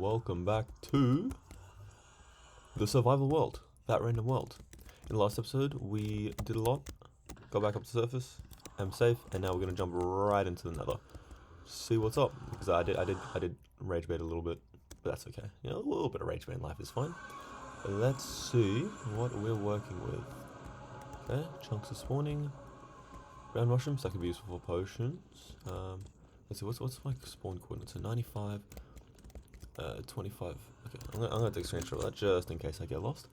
welcome back to the survival world, that random world. In the last episode, we did a lot, got back up to the surface, I'm safe, and now we're gonna jump right into the Nether. See what's up, because I did rage bait a little bit, but that's okay. You know, a little bit of rage bait in life is fine. Let's see what we're working with. Okay, chunks are spawning. Round mushrooms, that could be useful for potions. Let's see, what's my spawn coordinates? So 95, 25. Okay, I'm gonna take a screenshot of that just in case I get lost.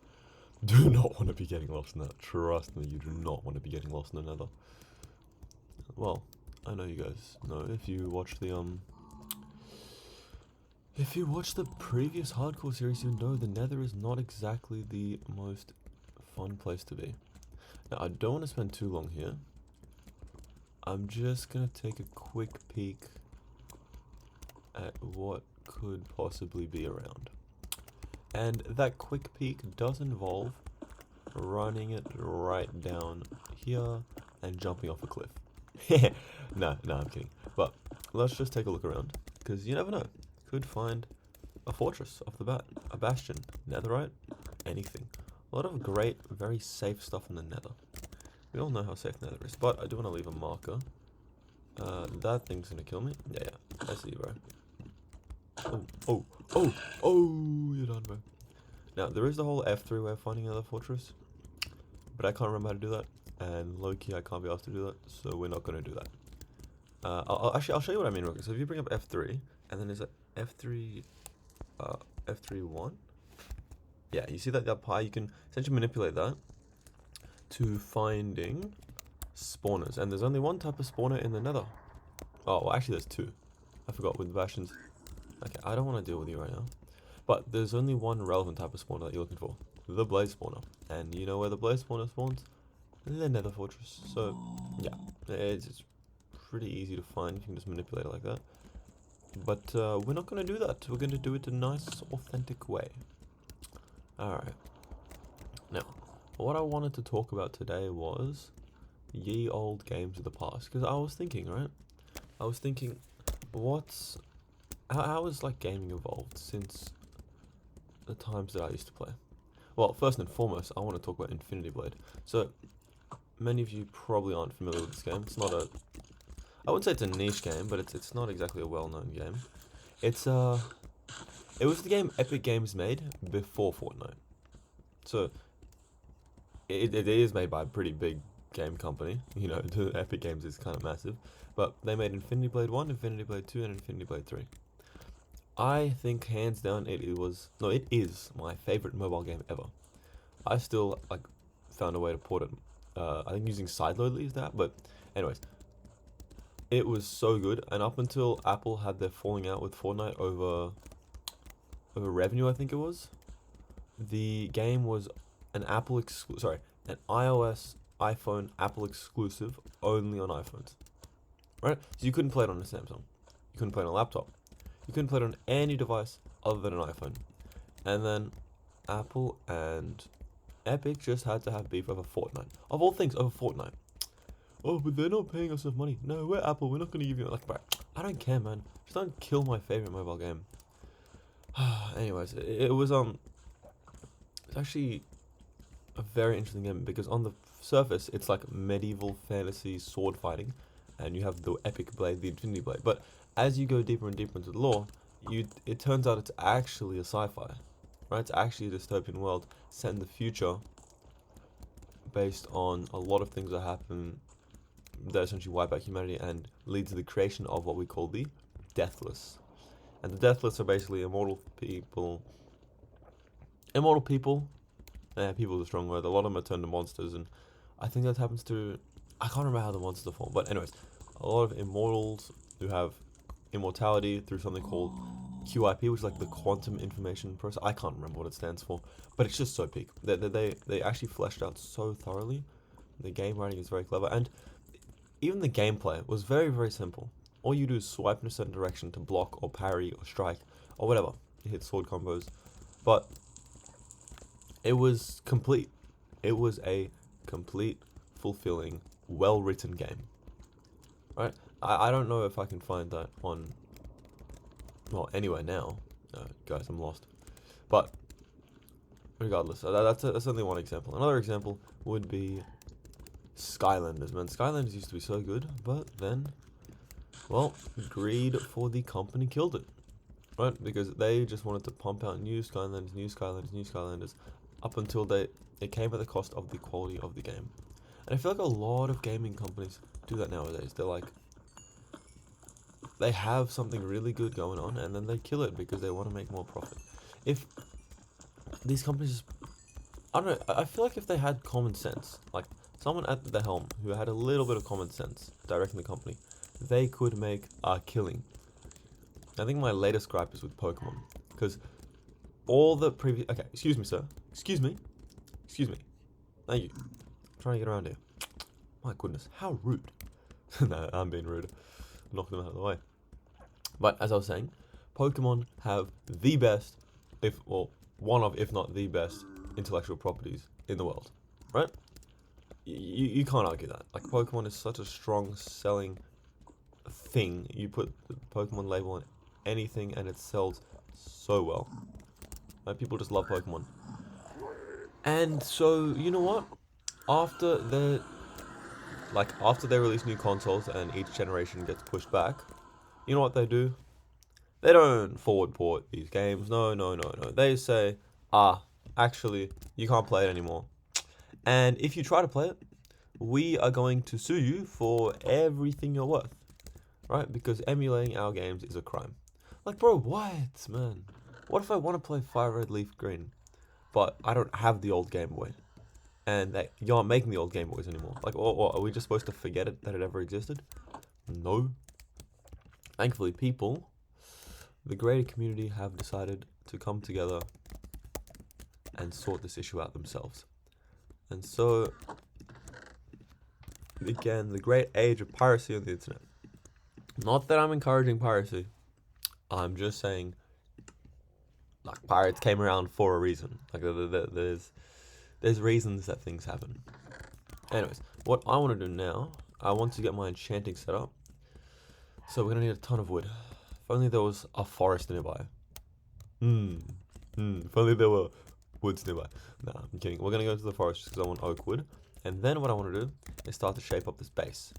Do not want to be getting lost in that. Trust me, you do not want to be getting lost in the Nether. Well, I know you guys know if you watch the previous hardcore series, you know the Nether is not exactly the most fun place to be. Now, I don't want to spend too long here. I'm just gonna take a quick peek at what could possibly be around. And that quick peek does involve running it right down here and jumping off a cliff. No, I'm kidding. But let's just take a look around, because you never know. Could find a fortress off the bat, a bastion, netherite, anything. A lot of great, very safe stuff in the Nether. We all know how safe Nether is, but I do want to leave a marker. That thing's gonna kill me. Yeah, I see you, bro. Oh, you're done, bro. Now, there is the whole F3 way of finding another fortress, but I can't remember how to do that, and low-key I can't be asked to do that, so we're not gonna do that. I'll show you what I mean real quick. So if you bring up F3, and then there's a F3, F3-1? Yeah, you see that pie? You can essentially manipulate that to finding spawners, and there's only one type of spawner in the Nether. Oh, well, actually there's two. I forgot with the bastions. Okay, I don't want to deal with you right now, but there's only one relevant type of spawner that you're looking for, the blaze spawner. And you know where the blaze spawner spawns? In the Nether fortress. So yeah, it's pretty easy to find. You can just manipulate it like that, but we're not going to do that. We're going to do it a nice authentic way. Alright, now what I wanted to talk about today was ye old games of the past, because I was thinking, how has like gaming evolved since the times that I used to play? Well, first and foremost, I want to talk about Infinity Blade. So many of you probably aren't familiar with this game. It's not a, I wouldn't say it's a niche game, but it's not exactly a well-known game. It was the game Epic Games made before Fortnite. So it is made by a pretty big game company. You know, the Epic Games is kind of massive. But they made Infinity Blade 1, Infinity Blade 2, and Infinity Blade 3. I think hands down it is my favorite mobile game ever. I still found a way to port it. I think using sideload leaves that, but anyways, it was so good. And up until Apple had their falling out with Fortnite over revenue, I think it was, the game was an iOS, iPhone, Apple exclusive, only on iPhones. Right? So you couldn't play it on a Samsung. You couldn't play it on a laptop. You couldn't play it on any device other than an iPhone. And then Apple and Epic just had to have beef over Fortnite. Of all things, over Fortnite. Oh, but they're not paying us enough money. No, we're Apple. We're not going to give you bro, I don't care, man. Just don't kill my favorite mobile game. Anyways, it was it's actually a very interesting game, because on the surface it's like medieval fantasy sword fighting, and you have the epic blade, the Infinity Blade. But as you go deeper and deeper into the lore, it turns out it's actually a sci-fi, right? It's actually a dystopian world set in the future, based on a lot of things that happen that essentially wipe out humanity and lead to the creation of what we call the Deathless. And the Deathless are basically immortal people. People is a strong word. A lot of them are turned to monsters, and I think that happens to, I can't remember how the monsters form, but anyways, a lot of immortals who have immortality through something called QIP, which is like the quantum information process. I can't remember what it stands for, but it's just so peak. They actually fleshed out so thoroughly. The game writing is very clever, and even the gameplay was very, very simple. All you do is swipe in a certain direction to block or parry or strike or whatever. You hit sword combos. But it was complete. It was a complete, fulfilling, well-written game. Right? I don't know if I can find that on, well, anywhere now. Guys, I'm lost. But regardless, that's only one example. Another example would be Skylanders. Man, Skylanders used to be so good, but then, well, greed for the company killed it, right? Because they just wanted to pump out new Skylanders, new Skylanders, new Skylanders, up until it came at the cost of the quality of the game. And I feel like a lot of gaming companies do that nowadays. They're like, they have something really good going on, and then they kill it because they want to make more profit. If these companies, I don't know, I feel like if they had common sense, like someone at the helm who had a little bit of common sense directing the company, they could make a killing. I think my latest gripe is with Pokemon, because all the previous... Okay, excuse me, sir. Excuse me. Thank you. I'm trying to get around here. My goodness, how rude. No, I'm being rude. Knock them out of the way. But as I was saying, Pokemon have the best, one of, if not the best, intellectual properties in the world, right? You can't argue that. Like, Pokemon is such a strong selling thing. You put the Pokemon label on anything and it sells so well. Like, people just love Pokemon. And so, you know what? After they release new consoles and each generation gets pushed back, you know what they do? They don't forward port these games. No. They say, actually, you can't play it anymore. And if you try to play it, we are going to sue you for everything you're worth. Right? Because emulating our games is a crime. Like, bro, what, man? What if I want to play Fire Red Leaf Green, but I don't have the old Game Boy? And you aren't making the old Game Boys anymore. Like, or are we just supposed to forget that it ever existed? No. Thankfully, the greater community, have decided to come together and sort this issue out themselves. And so began the great age of piracy on the internet. Not that I'm encouraging piracy. I'm just saying, like, pirates came around for a reason. Like, there's reasons that things happen. Anyways, what I want to do now, I want to get my enchanting set up. So we're going to need a ton of wood. If only there was a forest nearby. If only there were woods nearby. Nah, I'm kidding. We're going to go to the forest just because I want oak wood. And then what I want to do is start to shape up this base.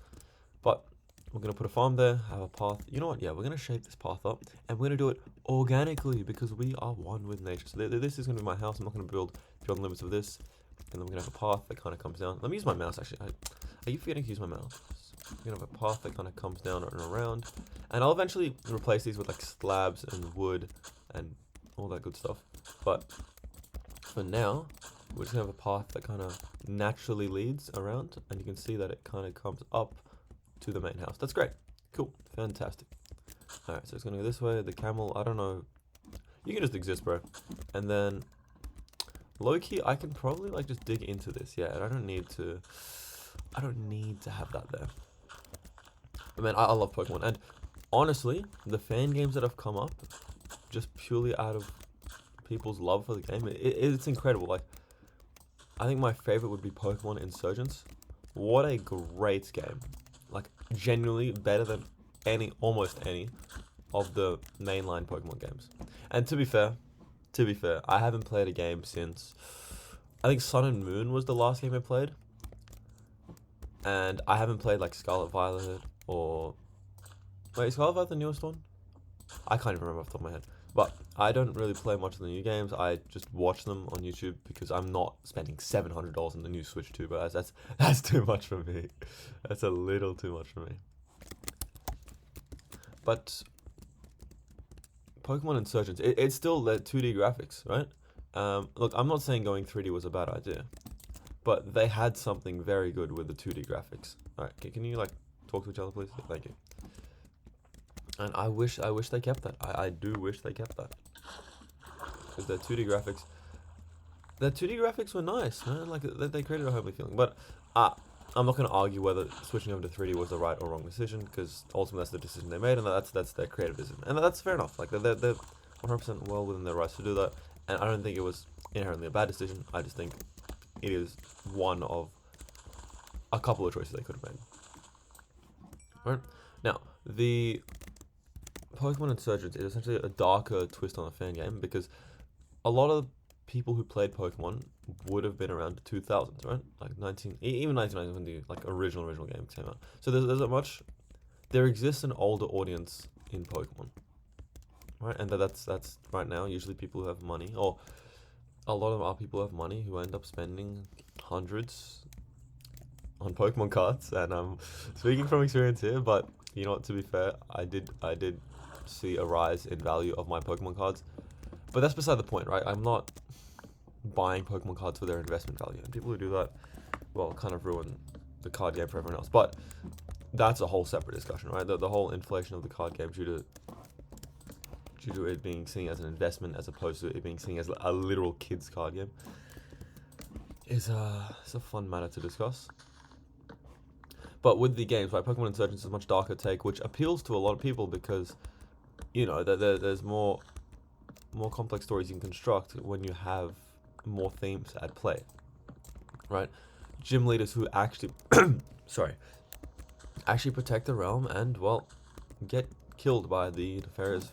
But we're going to put a farm there, have a path. You know what? Yeah, we're going to shape this path up. And we're going to do it organically because we are one with nature. So this is going to be my house. I'm not going to build beyond the limits of this. And then we're going to have a path that kind of comes down. Let me use my mouse, actually. I keep forgetting to use my mouse. We're going to have a path that kind of comes down and around. And I'll eventually replace these with, like, slabs and wood and all that good stuff. But for now, we're just going to have a path that kind of naturally leads around. And you can see that it kind of comes up to the main house. That's great. Cool. Fantastic. Alright, so it's going to go this way. The camel, I don't know. You can just exist, bro. And then, low-key, I can probably, like, just dig into this. Yeah, and I don't need to have that there. I mean, I love Pokemon. And honestly, the fan games that have come up, just purely out of people's love for the game, it's incredible. Like, I think my favorite would be Pokemon Insurgence. What a great game. Like, genuinely better than almost any of the mainline Pokemon games. And to be fair, I haven't played a game since, I think Sun and Moon was the last game I played. And I haven't played, like, Scarlet Violet or... Wait, is Scarlet Violet the newest one? I can't even remember off the top of my head. But I don't really play much of the new games. I just watch them on YouTube because I'm not spending $700 on the new Switch 2, but that's too much for me. That's a little too much for me. But Pokemon Insurgence, it's still the 2D graphics, right? Look, I'm not saying going 3D was a bad idea, but they had something very good with the 2D graphics. Alright, can you, like, talk to each other, please? Thank you. And I wish they kept that. I do wish they kept that. Because their 2D graphics were nice, man. Like, they created a homely feeling. But I'm not going to argue whether switching over to 3D was the right or wrong decision, because ultimately that's the decision they made, and that's their creative decision. And that's fair enough. Like, they're 100% well within their rights to do that. And I don't think it was inherently a bad decision. I just think it is one of a couple of choices they could have made. Alright? Now, the Pokemon Insurgence is essentially a darker twist on a fan game because a lot of people who played Pokemon would have been around the 2000s, right? Like even 1990 when the like original game came out. So there exists an older audience in Pokemon, right? And that's right now usually people who have money, or a lot of our people have money who end up spending hundreds on Pokemon cards. And I'm speaking from experience here, but you know what? To be fair, I did see a rise in value of my Pokemon cards, but that's beside the point, right? I'm not buying Pokemon cards for their investment value, and people who do that, well, kind of ruin the card game for everyone else. But that's a whole separate discussion, right? The whole inflation of the card game due to it being seen as an investment as opposed to it being seen as a literal kids card game is it's a fun matter to discuss. But with the games, right, Pokemon Insurgence is a much darker take, which appeals to a lot of people because, you know, there's more complex stories you can construct when you have more themes at play, right? Gym leaders who actually, actually protect the realm and, well, get killed by the nefarious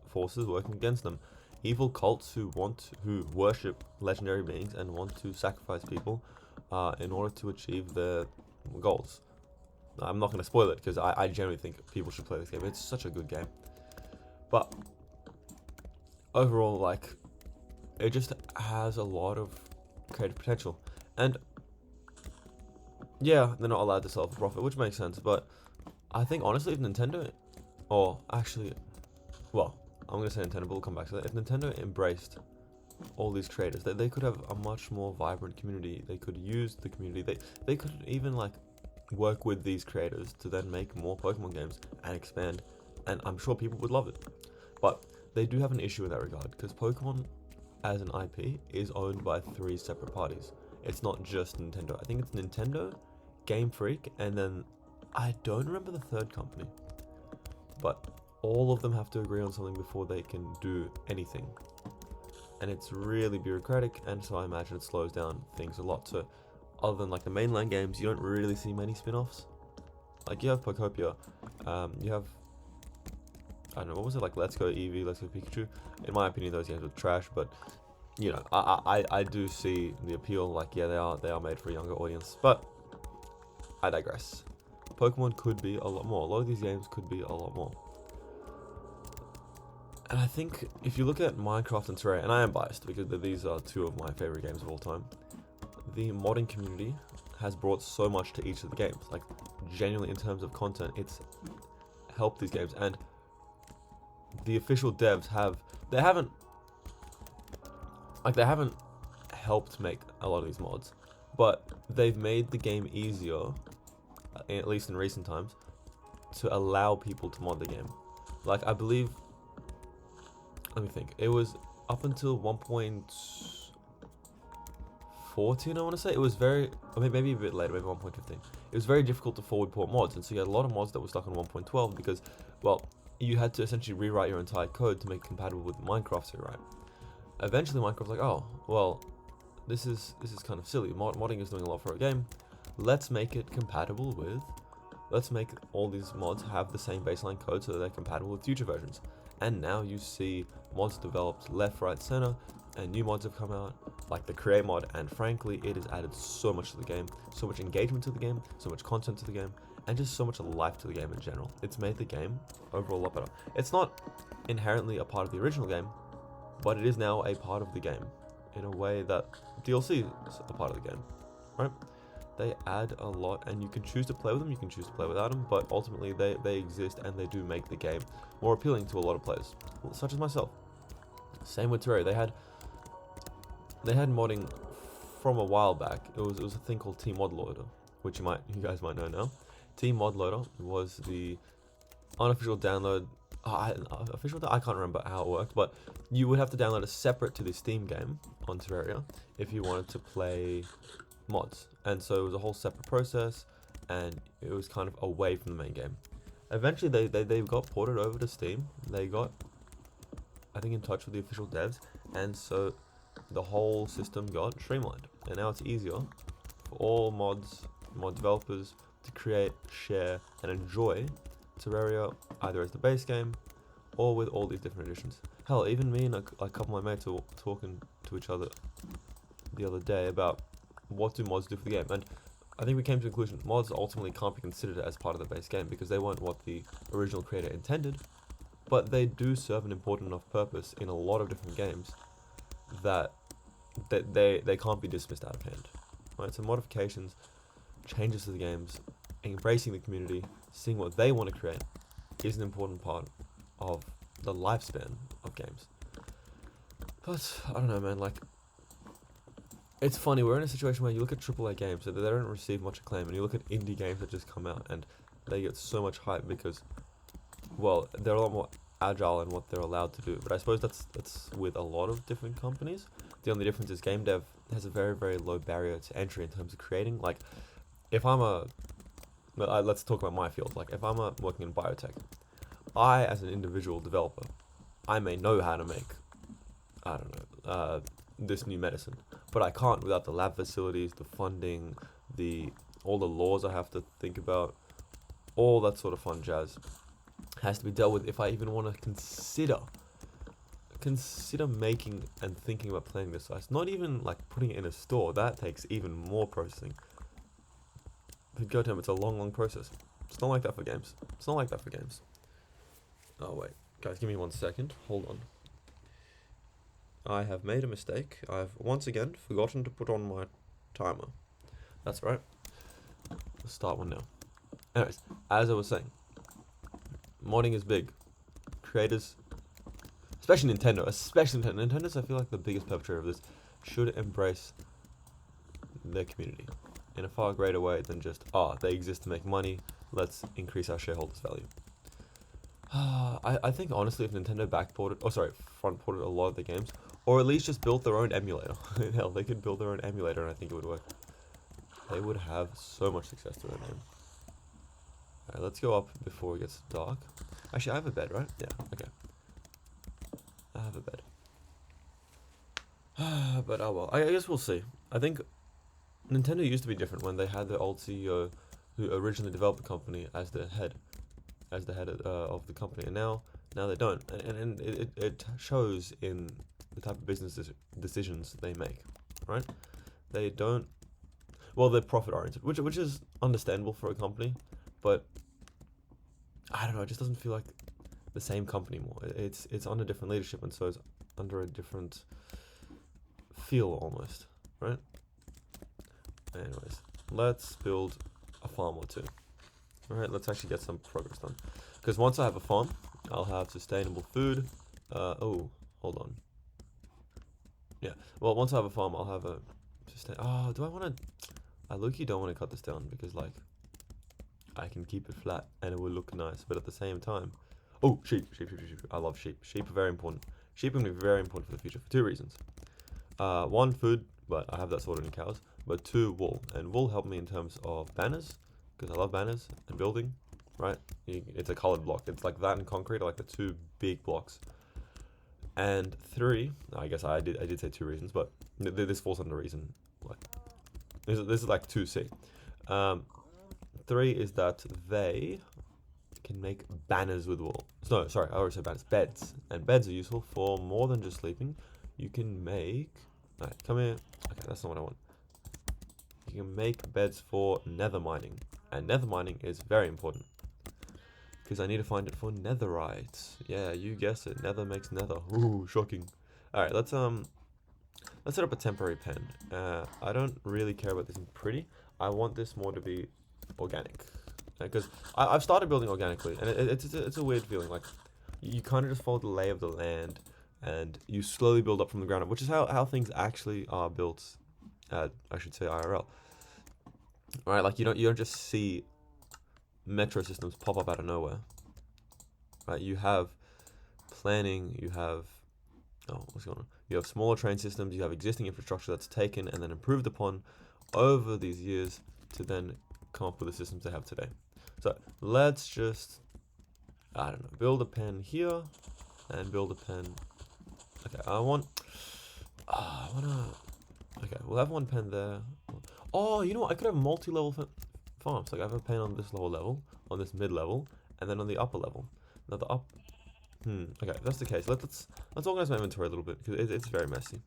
forces working against them. Evil cults who worship legendary beings and want to sacrifice people in order to achieve their goals. I'm not going to spoil it because I generally think people should play this game. It's such a good game. But overall, like, it just has a lot of creative potential. And yeah, they're not allowed to sell for profit, which makes sense. But I think, honestly, if Nintendo, or actually, well, I'm going to say Nintendo, but we'll come back to that. If Nintendo embraced all these creators, they could have a much more vibrant community. They could use the community. They could even, like, work with these creators to then make more Pokemon games and expand, and I'm sure people would love it. But they do have an issue in that regard because Pokemon as an IP is owned by 3 separate parties. It's not just Nintendo. I think it's Nintendo, Game Freak, and then I don't remember the third company, but all of them have to agree on something before they can do anything, and it's really bureaucratic, and so I imagine it slows down things a lot. So other than like the mainline games, you don't really see many spin-offs. Like you have Pokopia, you have, I don't know, what was it, like Let's Go Eevee, Let's Go Pikachu. In my opinion, those games are trash, but you know, I do see the appeal. Like, yeah, they are made for a younger audience, but I digress. Pokemon could be a lot more. A lot of these games could be a lot more. And I think if you look at Minecraft and Terraria, and I am biased because these are 2 of my favorite games of all time, the modding community has brought so much to each of the games. Like, genuinely, in terms of content, it's helped these games. And the official devs haven't helped make a lot of these mods, but they've made the game easier, at least in recent times, to allow people to mod the game. Like, I believe, let me think, it was up until 1.14, I want to say. It was very, I mean, maybe a bit later, maybe 1.15. It was very difficult to forward port mods, and so you had a lot of mods that were stuck on 1.12 because, well, you had to essentially rewrite your entire code to make it compatible with Minecraft's rewrite. Eventually, Minecraft's like, oh, well, this is kind of silly. Modding is doing a lot for a game. Let's make it compatible with, let's make all these mods have the same baseline code so that they're compatible with future versions. And now you see mods developed left, right, center, and new mods have come out, like the Create mod, and frankly, it has added so much to the game, so much engagement to the game, so much content to the game, and just so much life to the game in general. It's made the game overall a lot better. It's not inherently a part of the original game, but it is now a part of the game in a way that DLC is a part of the game, right? They add a lot, and you can choose to play with them, you can choose to play without them, but ultimately they exist and they do make the game more appealing to a lot of players, such as myself. Same with Terraria. They had modding from a while back. It was a thing called Team Mod Loader, which you guys might know now. Team Mod Loader was the unofficial download. I can't remember how it worked, but you would have to download it separate to the Steam game on Terraria if you wanted to play mods, and so it was a whole separate process, and it was kind of away from the main game. Eventually, they got ported over to Steam. They got, I think, in touch with the official devs, and so the whole system got streamlined, and now it's easier for all mod developers to create, share, and enjoy Terraria either as the base game or with all these different editions. Hell, even me and a couple of my mates were talking to each other the other day about what do mods do for the game, and I think we came to the conclusion mods ultimately can't be considered as part of the base game because they weren't what the original creator intended, but they do serve an important enough purpose in a lot of different games that they can't be dismissed out of hand. Right, so modifications, changes to the games, embracing the community, seeing what they want to create is an important part of the lifespan of games. But I don't know, man, like, it's funny, we're in a situation where you look at AAA games that they don't receive much acclaim, and you look at indie games that just come out and they get so much hype because, well, they're a lot more agile in what they're allowed to do. But I suppose that's with a lot of different companies. The only difference is game dev has a very, very low barrier to entry in terms of creating. Like, if I'm let's talk about my field. Like, if I'm working in biotech, I, as an individual developer, I may know how to make, I don't know, this new medicine, but I can't without the lab facilities, the funding, all the laws I have to think about, all that sort of fun jazz has to be dealt with if I even want to consider making and thinking about planning this size. Not even like putting it in a store, that takes even more processing. But goddamn, it's a long process. It's not like that for games. It's not like that for games. Oh wait, guys, give me 1 second. Hold on. I have made a mistake. I've once again forgotten to put on my timer. That's right. Let's start one now. Anyways, as I was saying, modding is big. Creators, especially Nintendo, Nintendo's I feel like the biggest perpetrator of this, should embrace their community in a far greater way than just, they exist to make money, let's increase our shareholders' value. I think honestly if Nintendo front ported a lot of the games, or at least just built their own emulator. Hell, they could build their own emulator and I think it would work. They would have so much success to their name. Alright, let's go up before it gets dark. Actually, I have a bed, right? Yeah, okay. I have a bed. But oh well, I guess we'll see. I think Nintendo used to be different when they had their old CEO who originally developed the company as the head of the company, and now they don't, and it shows in the type of business decisions they make, right? They don't, well, they're profit oriented, which is understandable for a company, but I don't know, it just doesn't feel like the same company anymore. It's under different leadership, and so it's under a different feel almost, right? Anyways, let's build a farm or two. Alright, let's actually get some progress done. Because once I have a farm, I'll have sustainable food. Oh, hold on. Yeah, well, once I have a farm, I'll have a do I want to... I low-key don't want to cut this down because, like, I can keep it flat and it will look nice, but at the same time... Oh, sheep. I love sheep. Sheep are very important. Sheep are going to be very important for the future for 2 reasons. 1, food, but I have that sorted in cows. But 2, wool. And wool help me in terms of banners, because I love banners and building, right? It's a colored block. It's like that and concrete are like the 2 big blocks. And 3, I guess I did say 2 reasons, but this falls under reason. Like, this is like 2C. 3 is that they can make banners with wool. No, sorry, I already said banners. Beds. And beds are useful for more than just sleeping. You can make... Alright, come here. Okay, that's not what I want. You can make beds for nether mining. And nether mining is very important. Because I need to find it for netherite. Yeah, you guessed it. Nether makes nether. Ooh, shocking. Alright, let's set up a temporary pen. I don't really care about this in pretty. I want this more to be organic. Because I've started building organically, and it's a weird feeling. Like, you kind of just follow the lay of the land, and you slowly build up from the ground up, which is how things actually are built. I should say IRL. Right, like you don't just see metro systems pop up out of nowhere. Right, you have planning, you have what's going on? You have smaller train systems, you have existing infrastructure that's taken and then improved upon over these years to then come up with the systems they have today. So let's just, I don't know, build a pen here and build a pen. Okay, okay, we'll have 1 pen there. Oh, you know what? I could have multi-level farms. Like I have a pen on this lower level, on this mid-level, and then on the upper level. Now Okay, if that's the case, let's organize my inventory a little bit because it's very messy.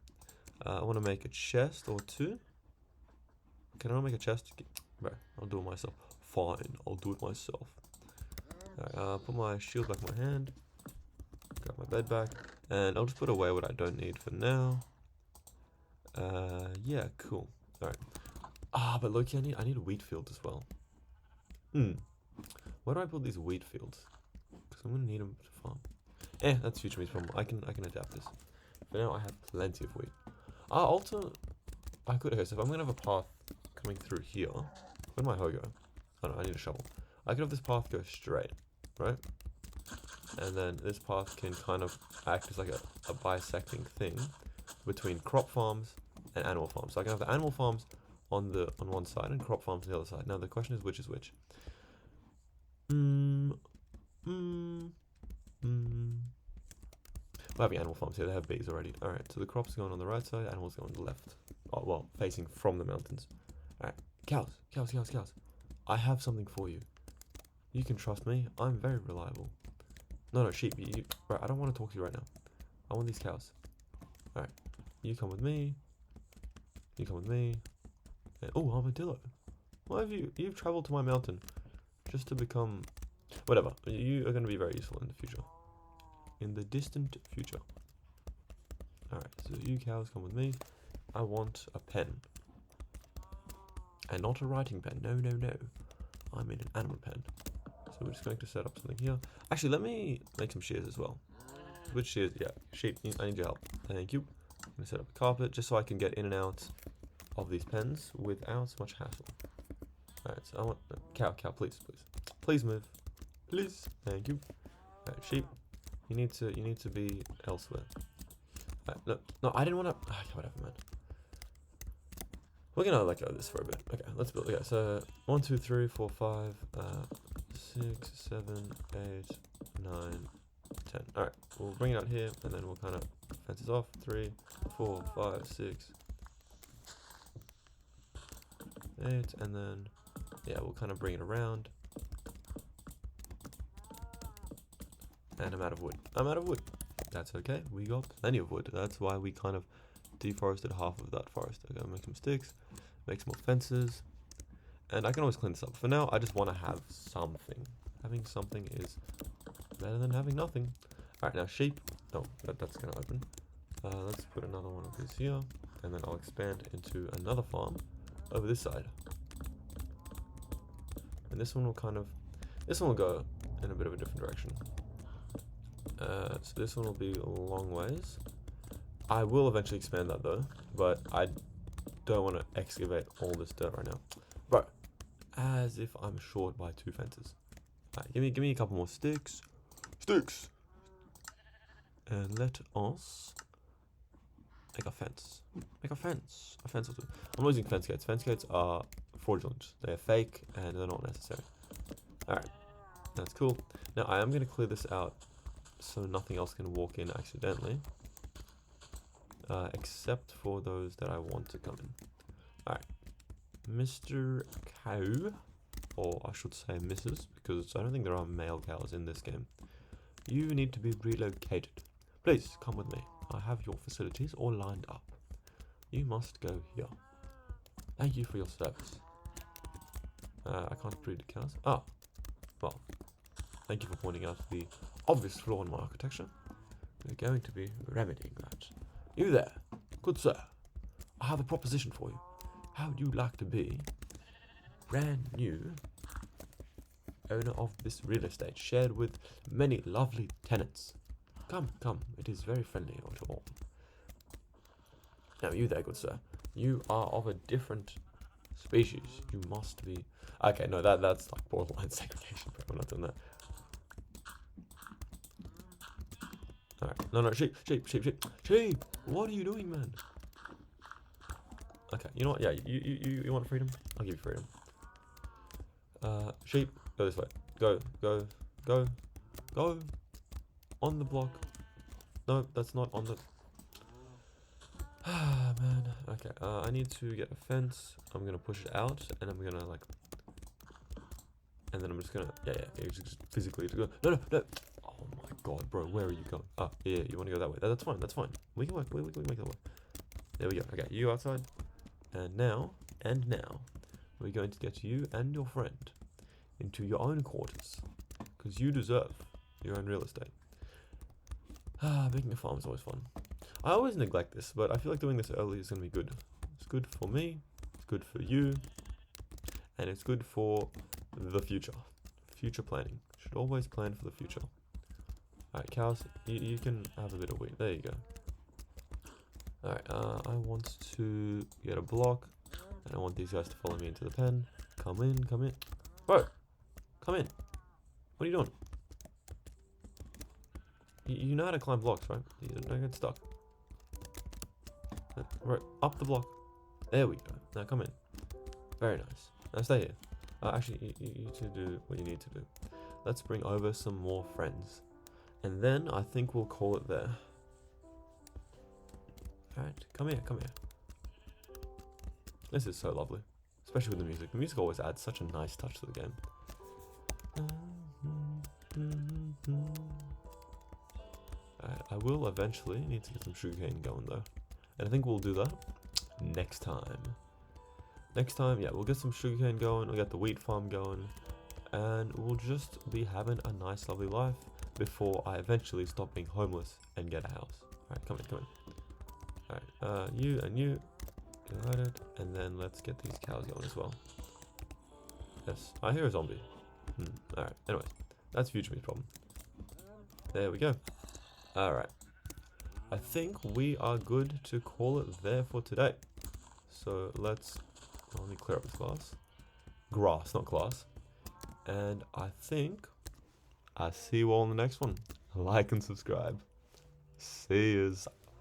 I want to make a chest or two. Can I not make a chest? Right, I'll do it myself. Fine, I'll do it myself. Alright, put my shield back in my hand. Grab my bed back. And I'll just put away what I don't need for now. Yeah, cool. Alright. But look, I need a wheat field as well. Where do I build these wheat fields? Because I'm going to need them to farm. That's future me's problem. I can adapt this. For now, I have plenty of wheat. Also, okay, so if I'm going to have a path coming through here, where'd my hoe go? Oh no, I need a shovel. I could have this path go straight, right? And then this path can kind of act as like a bisecting thing between crop farms and animal farms. So I can have the animal farms on one side and crop farms on the other side. Now the question is which is which? We're having animal farms here, they have bees already. Alright, so the crops going on the right side, animals going on the left. Oh, well, facing from the mountains. Alright, cows. I have something for you. You can trust me, I'm very reliable. No, sheep, right, I don't want to talk to you right now. I want these cows. Alright, you come with me. You come with me. Oh, armadillo. Why have you've traveled to my mountain just to become... Whatever, you are going to be very useful in the future. In the distant future. Alright, so you cows come with me. I want a pen. And not a writing pen. No. I'm in an animal pen. So we're just going to set up something here. Actually, let me make some shears as well. Which shears? Yeah, sheep. I need your help. Thank you. I'm going to set up a carpet just so I can get in and out of these pens without much hassle. Alright, so I want... Cow, please. Please move. Please. Thank you. Alright, sheep. You need to be elsewhere. No, I didn't want to... Okay, whatever, man. We're gonna let go of this for a bit. Okay, let's build. Okay, so 1, 2, 3, 4, 5, 6, 7, 8, 9, 10. Alright, we'll bring it out here and then we'll kind of fence this off. 3, 4, 5, 6, 8, and then yeah, we'll kind of bring it around. And I'm out of wood. That's okay. We got plenty of wood. That's why we kind of deforested half of that forest. I'm gonna make some sticks, make some more fences, and I can always clean this up. For now, I just want to have something. Having something is better than having nothing. Alright, now sheep. Oh, that's gonna open. Let's put another one of these here, and then I'll expand into another farm over this side. And this one will go in a bit of a different direction. So this one will be a long ways. I will eventually expand that though, but I don't want to excavate all this dirt right now. Bro, as if I'm short by 2 fences. Alright, give me a couple more sticks. And let us make a fence. A fence or two. I'm not using fence gates. Fence gates are fraudulent. They are fake and they're not necessary. Alright, that's cool. Now I am going to clear this out so nothing else can walk in accidentally. Except for those that I want to come in. Alright. Mr. Cow, or I should say Mrs., because I don't think there are male cows in this game. You need to be relocated. Please, come with me. I have your facilities all lined up. You must go here. Thank you for your service. I can't breed the cows. Well, thank you for pointing out the obvious flaw in my architecture. We're going to be remedying that. You there, good sir. I have a proposition for you. How would you like to be brand new owner of this real estate, shared with many lovely tenants? Come, it is very friendly of you all. Now you there, good sir. You are of a different species. You must be... Okay, no, that's like borderline segregation, bro. I'm not doing that. Alright, no, sheep. What are you doing, man? Okay, you know what? Yeah, you want freedom? I'll give you freedom. Sheep, go this way. Go. On the block. No, that's not on the... man. Okay, I need to get a fence. I'm gonna push it out, and I'm gonna and then I'm just gonna... Yeah, just physically go... No. Oh, Oh my god, bro, where are you going? Oh, yeah, you want to go that way. That's fine, that's fine. We can work, we can make that work. There we go. Okay, you outside. And now, we're going to get you and your friend into your own quarters. Because you deserve your own real estate. Making a farm is always fun. I always neglect this, but I feel like doing this early is going to be good. It's good for me, it's good for you, and it's good for the future. Future planning. Should always plan for the future. Alright, cows, you can have a bit of wheat. There you go. Alright, I want to get a block, and I want these guys to follow me into the pen. Come in, come in. Bro, come in. What are you doing? You know how to climb blocks, right? You don't get stuck. Right, up the block. There we go. Now come in. Very nice. Now stay here. Actually, you two do what you need to do. Let's bring over some more friends. And then I think we'll call it there. Alright, come here, come here. This is so lovely. Especially with the music. The music always adds such a nice touch to the game. I will eventually need to get some sugarcane going though. And I think we'll do that next time. Next time, yeah, we'll get some sugarcane going, we'll get the wheat farm going, and we'll just be having a nice lovely life before I eventually stop being homeless and get a house. Alright, come in, come in. Alright, you and you, got it, and then let's get these cows going as well. Yes, I hear a zombie. Alright, anyways, that's future me's problem. There we go. Alright. I think we are good to call it there for today. So let's let me clear up this grass, not glass. And I think I see you all in the next one. Like and subscribe. See yous.